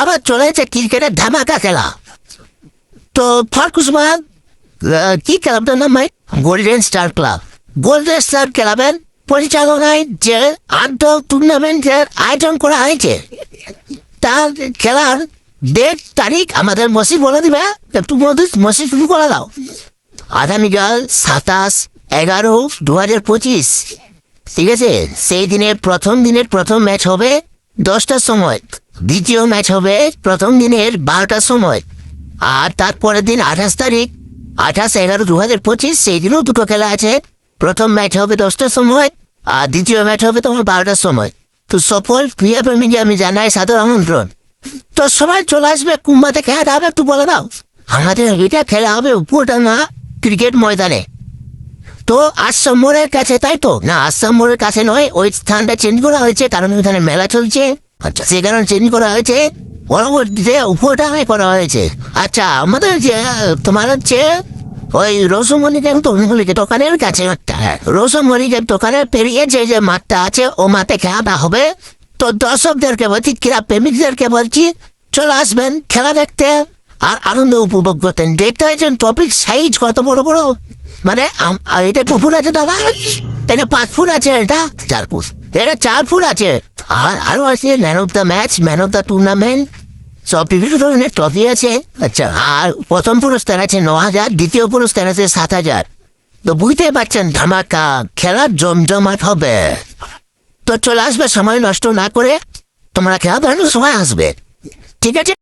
আবার চলে এসেছে ক্রিকেটের ধামাকা খেলা। তো ফারকুসমান কি ক্লাবটার নাম ভাই? Golden star club. Golden star ক্লাবের পরিচালনায় যে আন্তঃ টুর্নামেন্টের আয়োজন করা হয়েছে, তার খেলার ডেট তারিখ আমাদের মসি বলে দিবে। একটু মসি শুরু করে দাও। আগামীকাল 27/11/2025, ঠিক আছে? সেই দিনের প্রথম ম্যাচ হবে 10টার সময়, দ্বিতীয় ম্যাচ হবে প্রথম দিনের 12টার সময়, আর তারপরের দিন 28 তারিখ 28/11/2025, সেই দিনও দুটো খেলা আছে। প্রথম ম্যাচ হবে 10টার সময় আর দ্বিতীয় ম্যাচ হবে তোমার 12টার সময়। তো সকল ক্রীড়াপ্রেমীকে আমি জানাই সাদর আমন্ত্রণ। তো সবাই চলে আসবে কুম্বাতে খেলা হবে, একটু বলে দাও। আমাদের এটা খেলা হবে উপরডাঙ্গা ক্রিকেট ময়দানে। তো আসাম মোড়ের কাছে, তাই তো? না, আসাম মোড়ের কাছে নয়, ওই স্থানটা চেঞ্জ করা হয়েছে কারণ ওইখানে মেলা চলছে। আচ্ছা, সে কারণে চেঞ্জ করা হয়েছে, পরবর্তীতে উপরডাঙ্গায় করা হয়েছে। আচ্ছা, আমাদের যে তোমার হচ্ছে ওই রসমণিকের দোকানের কাছে একটা, রসমণিকের দোকানের পেরিয়ে যে মাঠটা আছে, ও মাঠে খেলাটা হবে। তো দর্শকদেরকে বলছি, ক্রীড়া প্রেমিকদেরকে বলছি, চলে আসবেন খেলা দেখতে আর আনন্দ উপভোগ করতেন। দেখতে হয়েছেন টপিক সাইজ কত বড় বড়, মানে এটা 2 ফুট আছে দাদা, এটা 5 ফুট আছে, এটা 4 ফুট, এটা 4 ফুট আছে। আর আরো আছে man of the match, man of the tournament, সব বিভিন্ন ধরনের ট্রফি আছে। আচ্ছা, আর প্রথম পুরস্কার আছে 9,000, দ্বিতীয় পুরস্কার আছে 7,000। তো বুঝতে পারছেন ধামাকা খেলার জমজমাট হবে। তো চলে আসবে সময় নষ্ট না করে, তোমরা খেলা দেখানোর সময় আসবে, ঠিক আছে?